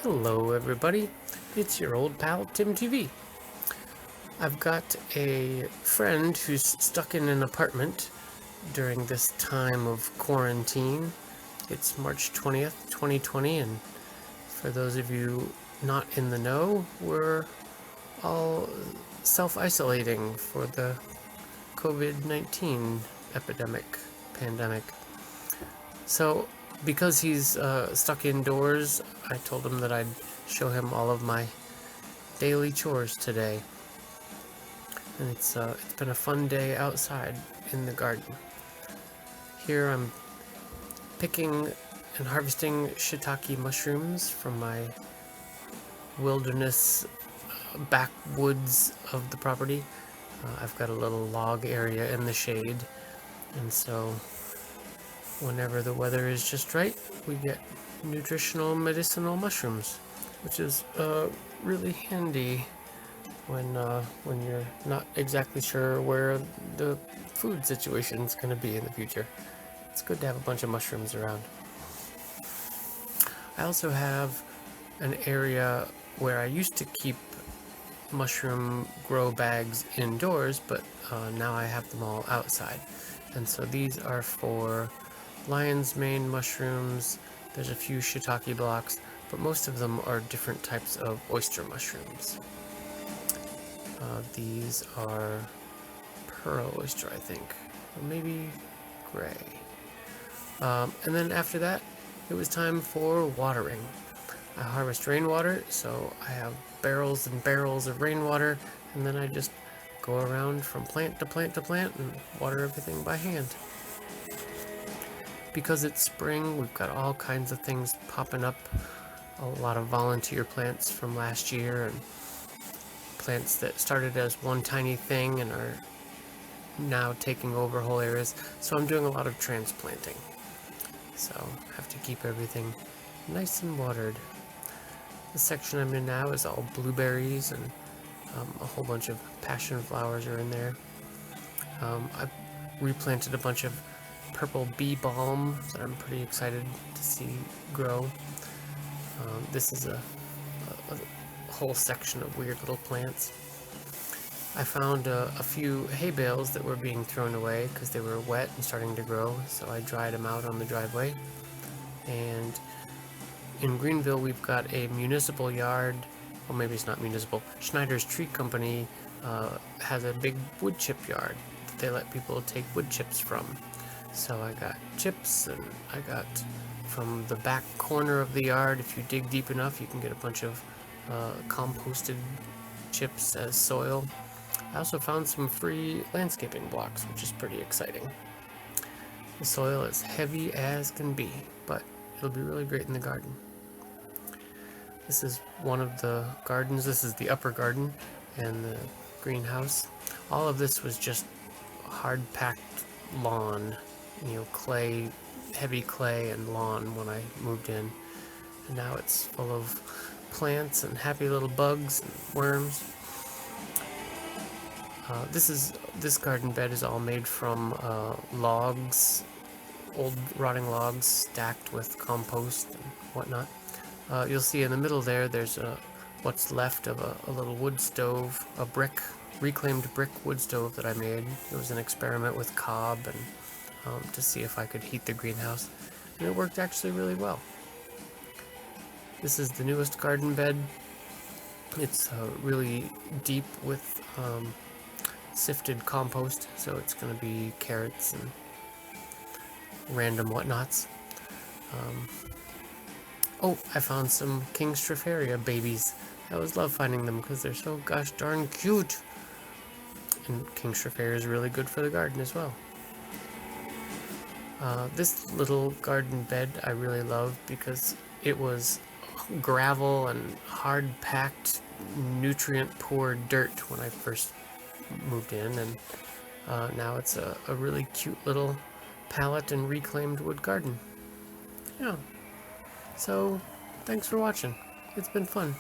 Hello everybody, it's your old pal Tim TV. I've got a friend who's stuck in an apartment during this time of quarantine. It's March 20th, 2020, and for those of you not in the know, we're all self-isolating for the COVID-19 pandemic. So because he's stuck indoors, I told him that I'd show him all of my daily chores today. And it's been a fun day outside in the garden. Here I'm picking and harvesting shiitake mushrooms from my wilderness backwoods of the property. I've got a little log area in the shade, and so whenever the weather is just right, we get nutritional medicinal mushrooms, which is really handy when you're not exactly sure where the food situation is going to be in the future. It's good to have a bunch of mushrooms around. I also have an area where I used to keep mushroom grow bags indoors, but now I have them all outside. And so these are for lion's mane mushrooms. There's a few shiitake blocks, but most of them are different types of oyster mushrooms. These are pearl oyster, I think, or maybe gray. And then after that, it was time for watering. I harvest rainwater, so I have barrels and barrels of rainwater, and then I just go around from plant to plant to plant and water everything by hand. Because it's spring, we've got all kinds of things popping up. A lot of volunteer plants from last year, and plants that started as one tiny thing and are now taking over whole areas. So I'm doing a lot of transplanting. So I have to keep everything nice and watered. The section I'm in now is all blueberries, and a whole bunch of passion flowers are in there. I've replanted a bunch of purple bee balm that I'm pretty excited to see grow. This is a whole section of weird little plants. I found a few hay bales that were being thrown away because they were wet and starting to grow, so I dried them out on the driveway. And in Greenville, we've got a municipal yard. Well, maybe it's not municipal. Schneider's Tree Company has a big wood chip yard that they let people take wood chips from. So I got chips, and I got from the back corner of the yard. If you dig deep enough, you can get a bunch of composted chips as soil. I also found some free landscaping blocks, which is pretty exciting. The soil is heavy as can be, but it'll be really great in the garden. This is one of the gardens. This is the upper garden and the greenhouse. All of this was just hard-packed lawn, clay, heavy clay and lawn when I moved in. And now it's full of plants and happy little bugs and worms. This garden bed is all made from logs, old rotting logs stacked with compost and whatnot. You'll see in the middle there's what's left of a little wood stove, a reclaimed brick wood stove that I made. It was an experiment with cob and to see if I could heat the greenhouse, and it worked actually really well. This is the newest garden bed. It's really deep with sifted compost, so it's going to be carrots and random whatnots. Oh, I found some King Stropharia babies. I always love finding them because they're so gosh darn cute. And King Stropharia is really good for the garden as well. This little garden bed I really love because it was gravel and hard-packed, nutrient-poor dirt when I first moved in, and now it's a really cute little palette and reclaimed wood garden. Yeah. So, thanks for watching. It's been fun.